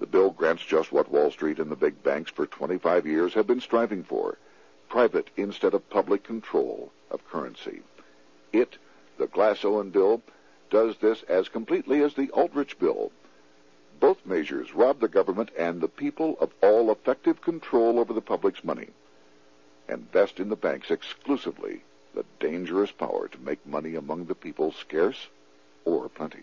The bill grants just what Wall Street and the big banks for 25 years have been striving for: private instead of public control of currency. It, the Glass-Owen bill, does this as completely as the Aldrich bill. Both measures rob the government and the people of all effective control over the public's money, and vest in the banks exclusively the dangerous power to make money among the people scarce or plenty.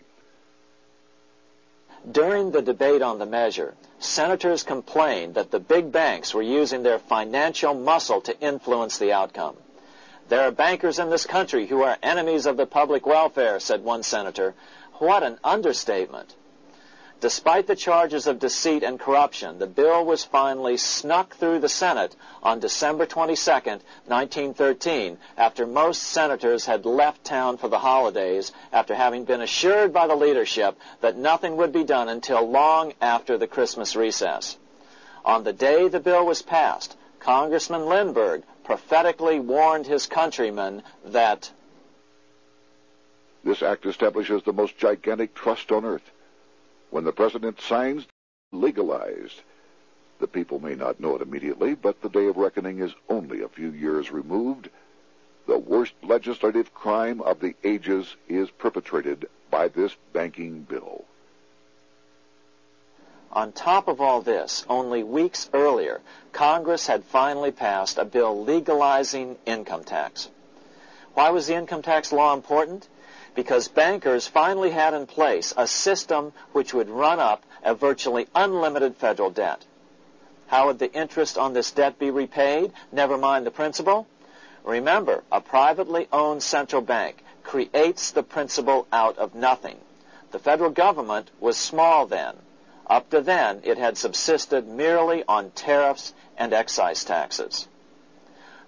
During the debate on the measure, senators complained that the big banks were using their financial muscle to influence the outcome. "There are bankers in this country who are enemies of the public welfare," said one senator. What an understatement. Despite the charges of deceit and corruption, the bill was finally snuck through the Senate on December 22, 1913, after most senators had left town for the holidays, after having been assured by the leadership that nothing would be done until long after the Christmas recess. On the day the bill was passed, Congressman Lindbergh prophetically warned his countrymen that this act establishes the most gigantic trust on earth. When the president signs, legalized. The people may not know it immediately, but the day of reckoning is only a few years removed. The worst legislative crime of the ages is perpetrated by this banking bill. On top of all this, only weeks earlier, Congress had finally passed a bill legalizing income tax. Why was the income tax law important? Because bankers finally had in place a system which would run up a virtually unlimited federal debt. How would the interest on this debt be repaid? Never mind the principal. Remember, a privately owned central bank creates the principal out of nothing. The federal government was small then. Up to then, it had subsisted merely on tariffs and excise taxes.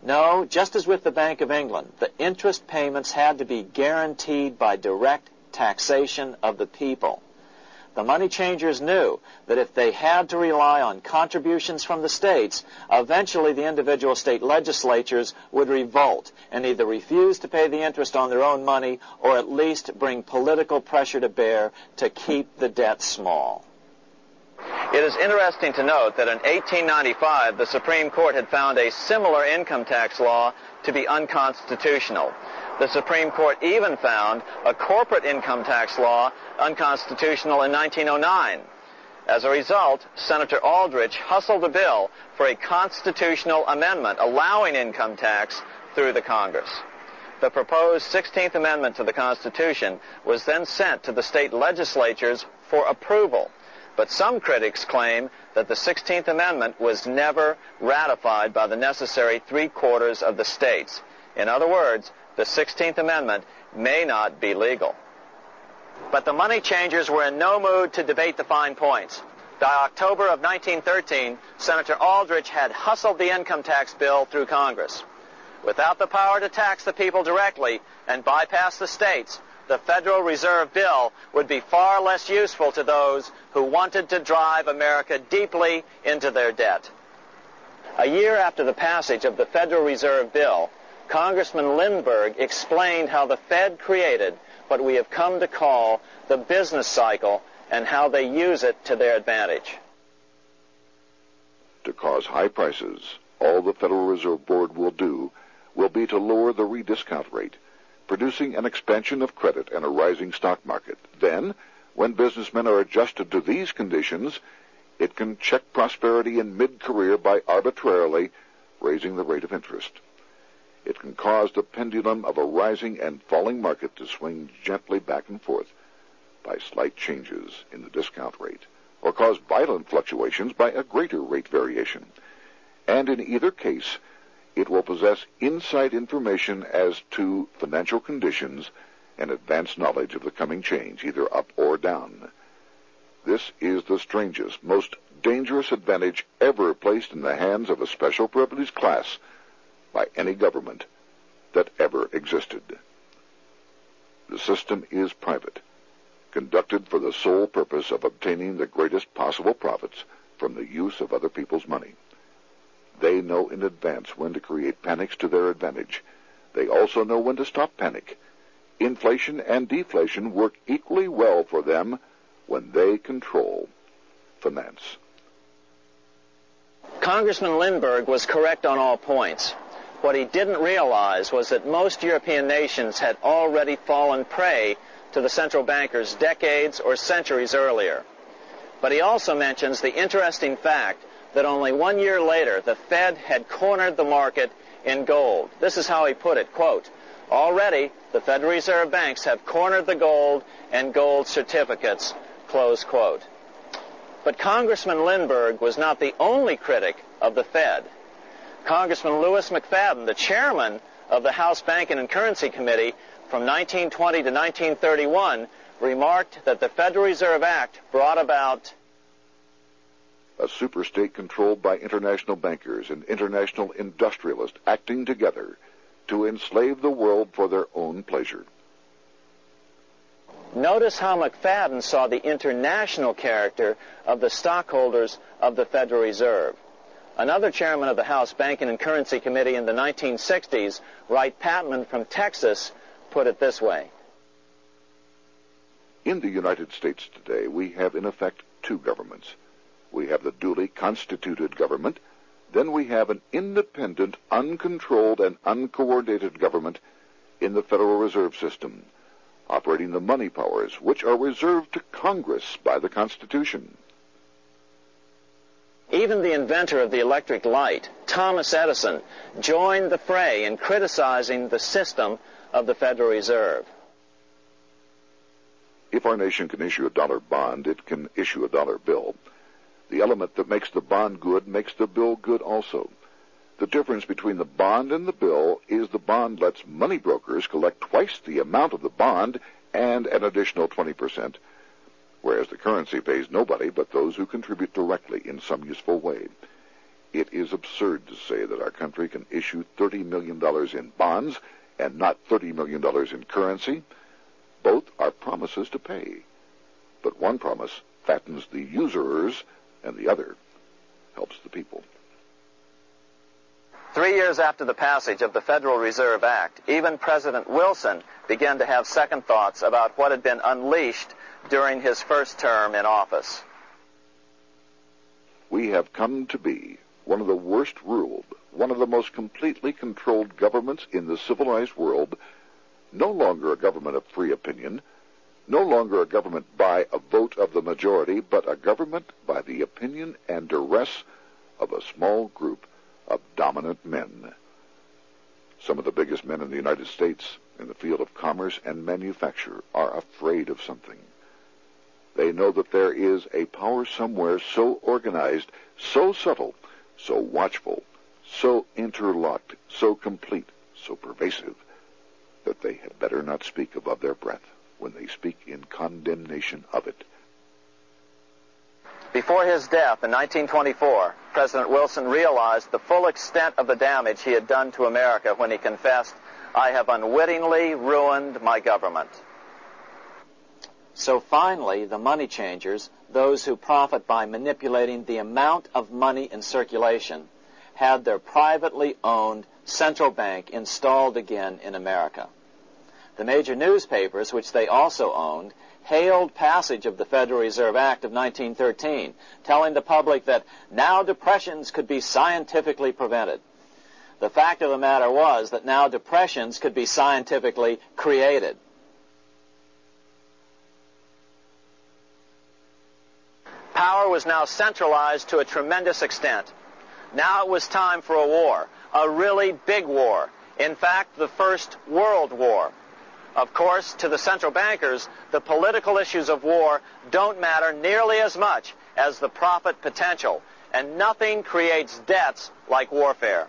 No, just as with the Bank of England, the interest payments had to be guaranteed by direct taxation of the people. The money changers knew that if they had to rely on contributions from the states, eventually the individual state legislatures would revolt and either refuse to pay the interest on their own money or at least bring political pressure to bear to keep the debt small. It is interesting to note that in 1895, the Supreme Court had found a similar income tax law to be unconstitutional. The Supreme Court even found a corporate income tax law unconstitutional in 1909. As a result, Senator Aldrich hustled a bill for a constitutional amendment allowing income tax through the Congress. The proposed 16th Amendment to the Constitution was then sent to the state legislatures for approval. But some critics claim that the 16th Amendment was never ratified by the necessary 3/4 of the states. In other words, the 16th Amendment may not be legal. But the money changers were in no mood to debate the fine points. By October of 1913, Senator Aldrich had hustled the income tax bill through Congress. Without the power to tax the people directly and bypass the states, the Federal Reserve Bill would be far less useful to those who wanted to drive America deeply into their debt. A year after the passage of the Federal Reserve Bill, Congressman Lindbergh explained how the Fed created what we have come to call the business cycle and how they use it to their advantage. To cause high prices, all the Federal Reserve Board will do will be to lower the rediscount rate, producing an expansion of credit and a rising stock market. Then, when businessmen are adjusted to these conditions, it can check prosperity in mid-career by arbitrarily raising the rate of interest. It can cause the pendulum of a rising and falling market to swing gently back and forth by slight changes in the discount rate, or cause violent fluctuations by a greater rate variation. And in either case, it will possess inside information as to financial conditions and advanced knowledge of the coming change, either up or down. This is the strangest, most dangerous advantage ever placed in the hands of a special privileged class by any government that ever existed. The system is private, conducted for the sole purpose of obtaining the greatest possible profits from the use of other people's money. They know in advance when to create panics to their advantage. They also know when to stop panic. Inflation and deflation work equally well for them when they control finance. Congressman Lindbergh was correct on all points. What he didn't realize was that most European nations had already fallen prey to the central bankers decades or centuries earlier. But he also mentions the interesting fact that only 1 year later the Fed had cornered the market in gold. This is how he put it, quote, "Already the Federal Reserve banks have cornered the gold and gold certificates," close quote. But Congressman Lindbergh was not the only critic of the Fed. Congressman Lewis McFadden, the chairman of the House Banking and Currency Committee from 1920 to 1931, remarked that the Federal Reserve Act brought about a superstate controlled by international bankers and international industrialists acting together to enslave the world for their own pleasure. Notice how McFadden saw the international character of the stockholders of the Federal Reserve. Another chairman of the House Banking and Currency Committee in the 1960s, Wright Patman from Texas, put it this way. In the United States today, we have in effect two governments. We have the duly constituted government, then we have an independent, uncontrolled, and uncoordinated government in the Federal Reserve System, operating the money powers which are reserved to Congress by the Constitution. Even the inventor of the electric light, Thomas Edison, joined the fray in criticizing the system of the Federal Reserve. If our nation can issue a dollar bond, it can issue a dollar bill. The element that makes the bond good makes the bill good also. The difference between the bond and the bill is the bond lets money brokers collect twice the amount of the bond and an additional 20%, whereas the currency pays nobody but those who contribute directly in some useful way. It is absurd to say that our country can issue $30 million in bonds and not $30 million in currency. Both are promises to pay, but one promise fattens the usurers and the other helps the people. 3 years after the passage of the Federal Reserve Act, even President Wilson began to have second thoughts about what had been unleashed during his first term in office. We have come to be one of the worst ruled, one of the most completely controlled governments in the civilized world, no longer a government of free opinion, no longer a government by a vote of the majority, but a government by the opinion and duress of a small group of dominant men. Some of the biggest men in the United States in the field of commerce and manufacture are afraid of something. They know that there is a power somewhere so organized, so subtle, so watchful, so interlocked, so complete, so pervasive, that they had better not speak above their breath when they speak in condemnation of it. Before his death in 1924, President Wilson realized the full extent of the damage he had done to America when he confessed, "I have unwittingly ruined my government." So finally, the money changers, those who profit by manipulating the amount of money in circulation, had their privately owned central bank installed again in America. The major newspapers, which they also owned, hailed passage of the Federal Reserve Act of 1913, telling the public that now depressions could be scientifically prevented. The fact of the matter was that now depressions could be scientifically created. Power was now centralized to a tremendous extent. Now it was time for a war, a really big war. In fact, the First World War. Of course, to the central bankers, the political issues of war don't matter nearly as much as the profit potential, and nothing creates debts like warfare.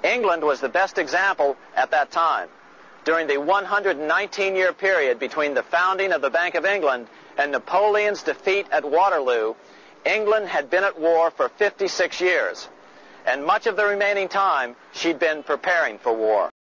England was the best example at that time. During the 119-year period between the founding of the Bank of England and Napoleon's defeat at Waterloo, England had been at war for 56 years, and much of the remaining time she'd been preparing for war.